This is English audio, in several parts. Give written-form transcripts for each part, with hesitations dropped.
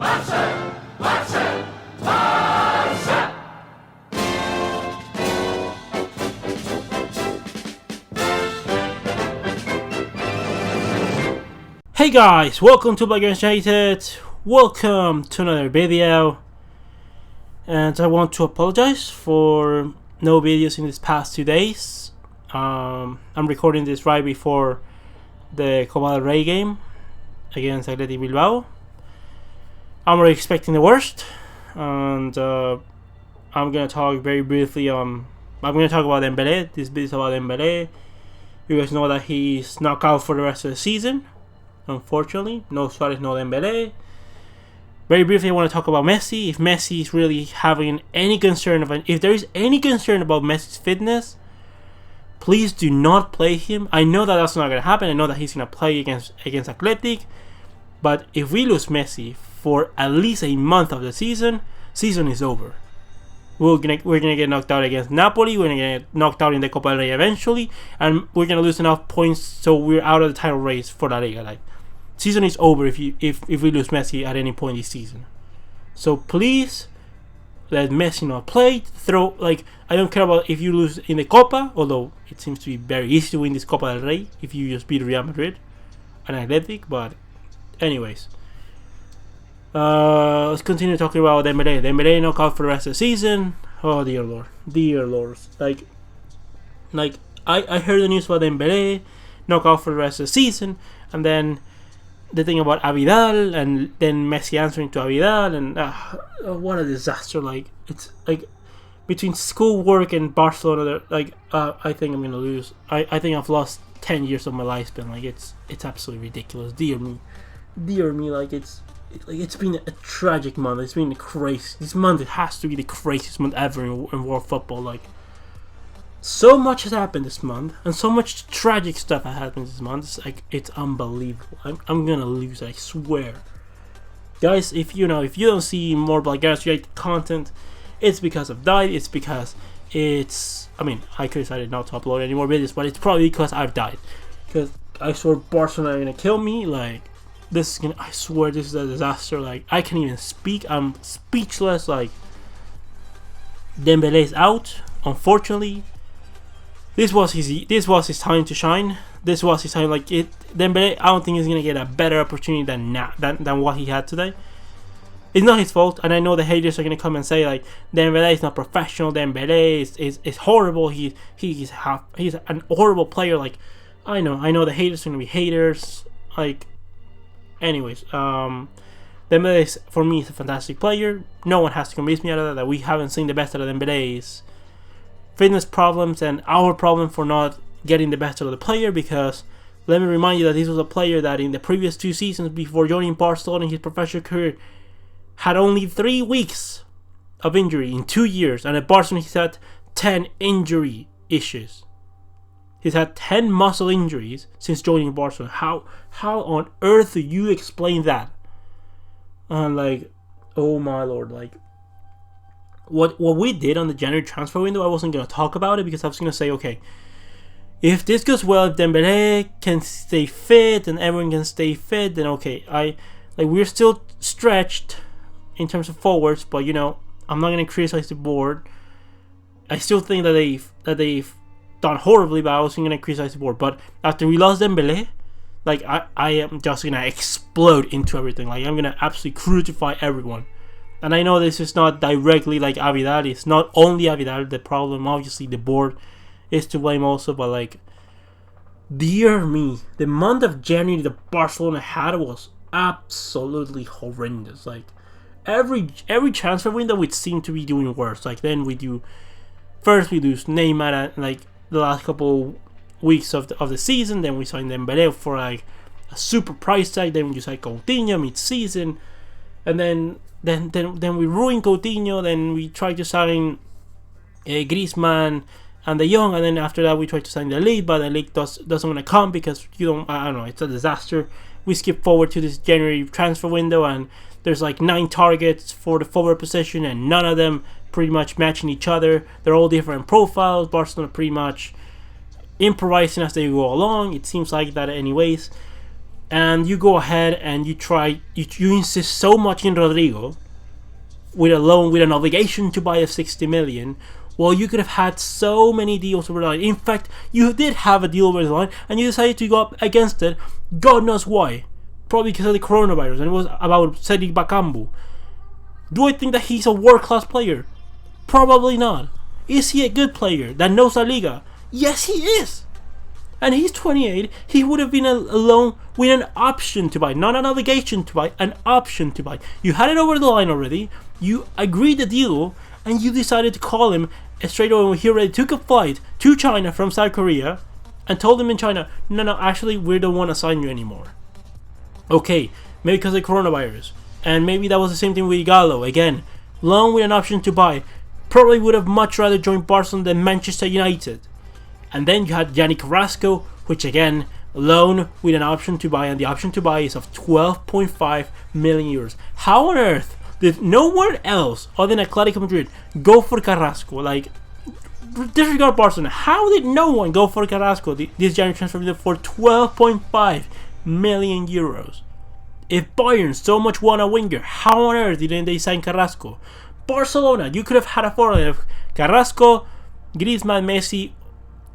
Hey guys, welcome to Black Hated. Welcome to another video. And I want to apologize for no videos in these past 2 days. I'm recording this right before the Copa del Rey game against Athletic Bilbao. I'm already expecting the worst, and I'm gonna talk very briefly I'm gonna talk about Dembele. This video is about Dembele. You guys know that he's knocked out for the rest of the season. Unfortunately, no Suarez, no Dembele. Very briefly, I want to talk about Messi. If Messi is really having any concern about, if there is any concern about Messi's fitness, please do not play him. I know that that's not going to happen. I know that he's going to play against Athletic, but if we lose Messi for at least a month of the season is over. We're gonna get knocked out against Napoli. We're gonna get knocked out in the Copa del Rey eventually, and we're gonna lose enough points so we're out of the title race for La Liga. Like, season is over if we lose Messi at any point this season. So please let Messi not play. I don't care about if you lose in the Copa, although it seems to be very easy to win this Copa del Rey if you just beat Real Madrid and Athletic. But anyways, let's continue talking about Dembele. Dembele knocked out for the rest of the season. Oh dear lord, Like I heard the news about Dembele knocked out for the rest of the season, and then the thing about Abidal, and then Messi answering to Abidal, and what a disaster! Like, it's like between school, work, and Barcelona. I think I'm gonna lose. I think I've lost 10 years of my lifespan. Like, it's absolutely ridiculous. Dear me. Like, it's been a tragic month. It's been crazy. This month, it has to be the craziest month ever in world football. Like, so much has happened this month, and so much tragic stuff has happened this month. It's unbelievable. I'm gonna lose, I swear. Guys, if you don't see more Black related content, it's because I've died. It's because I could decided not to upload any more videos, but it's probably because I've died. Because I swear Barcelona are gonna kill me. Like, I swear this is a disaster. Like, I can't even speak. I'm speechless. Like, Dembele is out, unfortunately. This was his time to shine. This was his time. Dembele, I don't think he's gonna get a better opportunity than what he had today. It's not his fault, and I know the haters are gonna come and say like Dembele is not professional. Dembele is horrible. He's an horrible player. Like, I know the haters are gonna be haters. Like, anyways, Dembele is, for me, is a fantastic player. No one has to convince me out of that we haven't seen the best out of Dembele's fitness problems and our problem for not getting the best out of the player. Because let me remind you that this was a player that in the previous 2 seasons before joining Barcelona in his professional career had only 3 weeks of injury in 2 years, and at Barcelona he's had 10 injury issues. He's had 10 muscle injuries since joining Barcelona. How on earth do you explain that? And oh my lord, what we did on the January transfer window, I wasn't going to talk about it because I was going to say, okay, if this goes well, if Dembele can stay fit and everyone can stay fit, then okay. We're still stretched in terms of forwards, but I'm not going to criticize the board. I still think that they've done horribly, but I wasn't going to criticize the board. But after we lost Dembele, I am just going to explode into everything. I'm going to absolutely crucify everyone. And I know this is not directly like Abidal. It's not only Abidal the problem. Obviously, the board is to blame also. But dear me, the month of January that Barcelona had was absolutely horrendous. Every transfer window we seem to be doing worse. Then we lose Neymar at the last couple weeks of the season. Then we signed Dembele for a super price tag. Then we signed Coutinho mid-season, and then we ruined Coutinho. Then we tried to sign Griezmann and De Jong, and then after that we tried to sign the league, but the league doesn't want to come because I don't know, it's a disaster. We skip forward to this January transfer window, and there's 9 targets for the forward position, and none of them pretty much matching each other. They're all different profiles. Barcelona pretty much improvising as they go along. It seems like that anyways. and you go ahead and you insist so much in Rodrigo with a loan, with an obligation to buy of 60 million. Well, you could have had so many deals over the line. In fact, you did have a deal over the line, and you decided to go up against it. God knows why. Probably because of the coronavirus, and it was about Cedric Bakambu. Do I think that he's a world-class player? Probably not. Is he a good player that knows La Liga? Yes, he is. And he's 28. He would have been a loan with an option to buy, not an obligation to buy, an option to buy. You had it over the line already. You agreed the deal, and you decided to call him straight away when he already took a flight to China from South Korea, and told him in China, no, actually, we don't want to sign you anymore. Okay, maybe because of coronavirus. And maybe that was the same thing with Ighalo. Again, loan with an option to buy. Probably would have much rather joined Barcelona than Manchester United. And then you had Yannick Carrasco, which again, loan with an option to buy, and the option to buy is of 12.5 million euros. How on earth did no one else other than Atletico Madrid go for Carrasco? Like, disregard Barcelona. How did no one go for Carrasco this January transfer window for 12.5 million euros? If Bayern so much want a winger, how on earth didn't they sign Carrasco? Barcelona, you could have had a forward of Carrasco, Griezmann, Messi,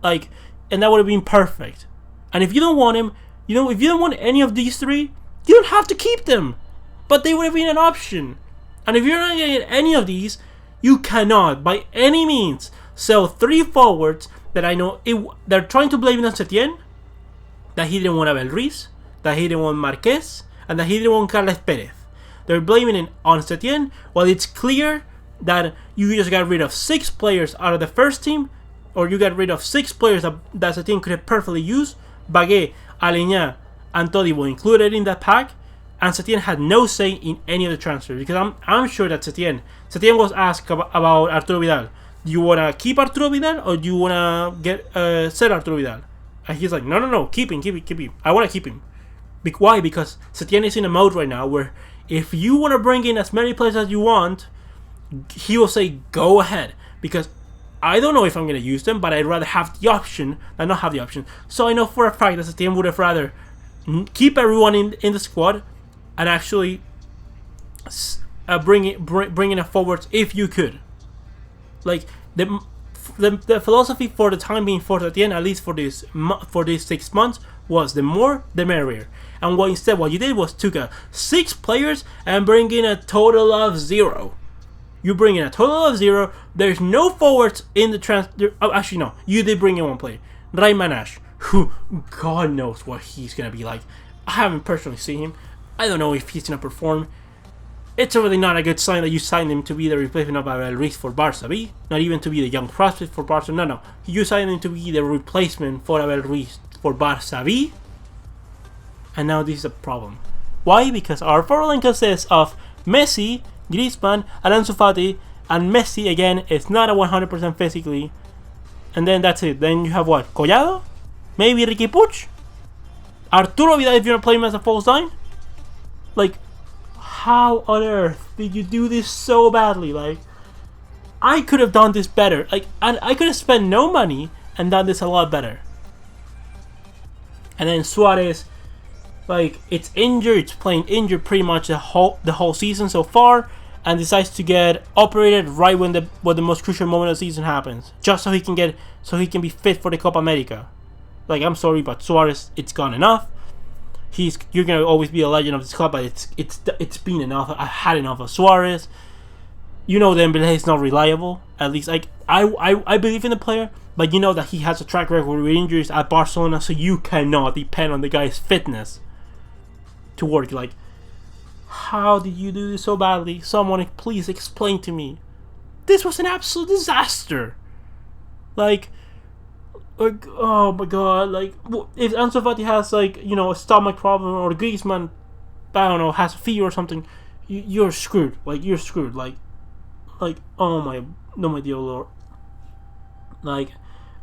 like, and that would have been perfect. And if you don't want him, if you don't want any of these three, you don't have to keep them. But they would have been an option. And if you're not getting any of these, you cannot, by any means, sell 3 forwards that I know they're trying to blame it on Setien, that he didn't want Abel Ruiz, that he didn't want Marquez, and that he didn't want Carles Perez. They're blaming it on Setien, while it's clear that you just got rid of 6 players out of the first team, or you got rid of 6 players that Setien could have perfectly used. Bagué, Aleñá, and Todibo included in that pack, and Setien had no say in any of the transfers, because I'm sure that Setien was asked about Arturo Vidal. Do you want to keep Arturo Vidal, or do you want to sell Arturo Vidal? And he's like, no, keep him. I want to keep him. Why? Because Setien is in a mode right now where if you want to bring in as many players as you want, he will say, go ahead. Because I don't know if I'm going to use them, but I'd rather have the option than not have the option. So I know for a fact that Setien would have rather keep everyone in the squad and actually bring in a forwards if you could. Like, the philosophy for the time being for Setien, at least for these 6 months, was the more the merrier. And what you did was took 6 players and bring in a total of 0. You bring in a total of 0. There's no forwards in the transfer. Oh, actually, no. You did bring in 1 player, Raimanash, who God knows what he's gonna be like. I haven't personally seen him. I don't know if he's gonna perform. It's really not a good sign that you signed him to be the replacement of Abel Ruiz for Barca B. Not even to be the young prospect for Barca. No. You signed him to be the replacement for Abel Ruiz for Barca B. And now this is a problem. Why? Because our forward line consists of Messi, Griezmann, and Ansu Fati, and Messi again is not a 100% physically. And then that's it. Then you have what? Collado? Maybe Ricky Puig? Arturo Vidal if you're not playing him as a false 9? Like, how on earth did you do this so badly? Like, I could have done this better. Like, and I could have spent no money and done this a lot better. And then Suarez, like, it's playing injured pretty much the whole season so far, and decides to get operated right when the most crucial moment of the season happens, just so he can be fit for the Copa America. Like, I'm sorry, but Suarez, it's gone enough. You're gonna always be a legend of this club, but it's been enough. I had enough of Suarez. You know Dembele is not reliable. At least, like, I believe in the player, but you know that he has a track record with injuries at Barcelona, so you cannot depend on the guy's fitness to work. Like, how did you do this so badly? Someone please explain to me. This was an absolute disaster. Like, oh my god, like, if Ansu Fati has, like, a stomach problem, or Griezmann, I don't know, has a fever or something, you're screwed. Like, you're screwed. Like, oh my, no, my dear Lord. Like,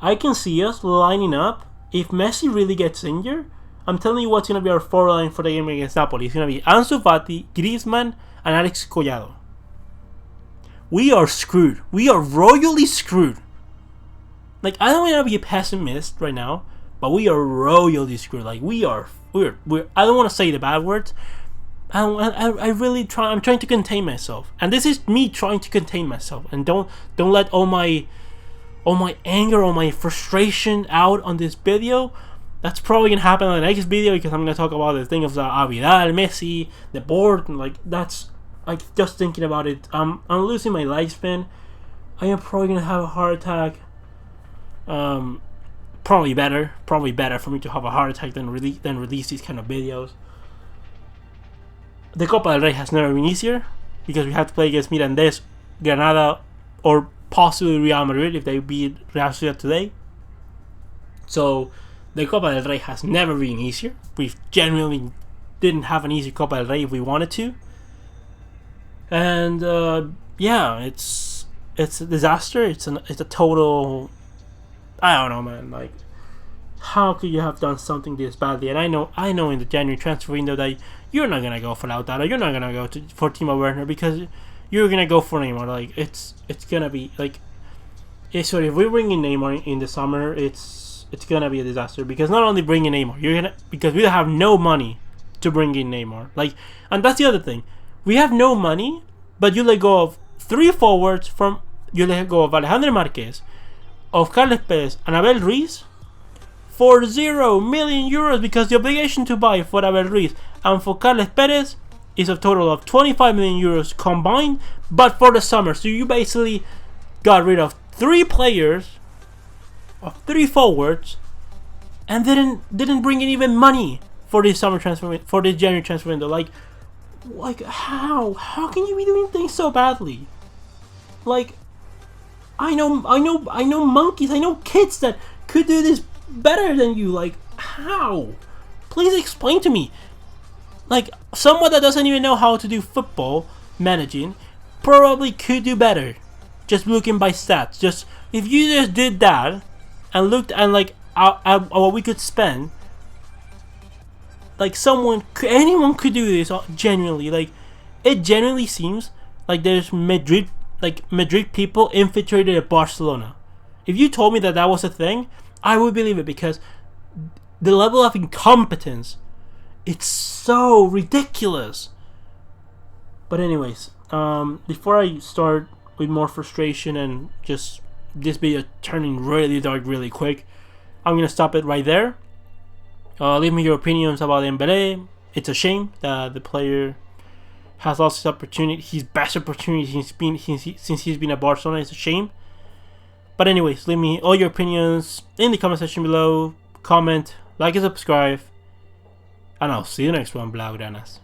I can see us lining up. If Messi really gets injured, I'm telling you what's going to be our forward line for the game against Napoli. It's going to be Ansu Fati, Griezmann, and Alex Collado. We are screwed. We are royally screwed. Like, I don't want to be a pessimist right now, but we are royally screwed. Like, we are we're I don't want to say the bad words. I really try. I'm trying to contain myself, and this is me trying to contain myself. And don't let all my anger, all my frustration out on this video. That's probably gonna happen on the next video because I'm gonna talk about the thing of the Abidal, Messi, the board, and like that's like just thinking about it. I'm losing my lifespan. I am probably gonna have a heart attack. Probably better for me to have a heart attack than release these kind of videos. The Copa del Rey has never been easier because we have to play against Mirandés, Granada, or possibly Real Madrid if they beat Real Sociedad today. So the Copa del Rey has never been easier. We genuinely didn't have an easy Copa del Rey if we wanted to. And yeah, it's a disaster. It's a total. I don't know, man. Like, how could you have done something this badly? And I know in the January transfer window that you're not gonna go for Lautaro, you're not gonna go for Timo Werner because you're gonna go for Neymar. Like it's gonna be like, if we bring in Neymar in the summer, it's gonna be a disaster because not only bringing Neymar, because we have no money to bring in Neymar. Like, and that's the other thing, we have no money, but you let go of 3 forwards you let go of Alejandro Marquez, of Carles Perez and Abel Ruiz for 0 million euros because the obligation to buy for Abel Ruiz and for Carles Perez is a total of 25 million euros combined, but for the summer. So you basically got rid of 3 players, of 3 forwards, and didn't bring in even money for this summer transfer, for this January transfer window. Like how can you be doing things so badly? Like, I know monkeys, I know kids that could do this better than you. Like, how? Please explain to me. Like, someone that doesn't even know how to do football managing probably could do better. Just looking by stats. Just if you just did that and looked and like at what we could spend, like anyone could do this genuinely. Like, it genuinely seems like there's Madrid people infiltrated at Barcelona. If you told me that was a thing, I would believe it because the level of incompetence, it's so ridiculous. But anyways, before I start with more frustration and just this video turning really dark really quick, I'm gonna stop it right there. Leave me your opinions about Dembele. It's a shame that the player has lost his opportunity, his best opportunity since he's been at Barcelona. It's a shame. But anyways, leave me all your opinions in the comment section below. Comment, like, and subscribe. And I'll see you next one, Blaugranas.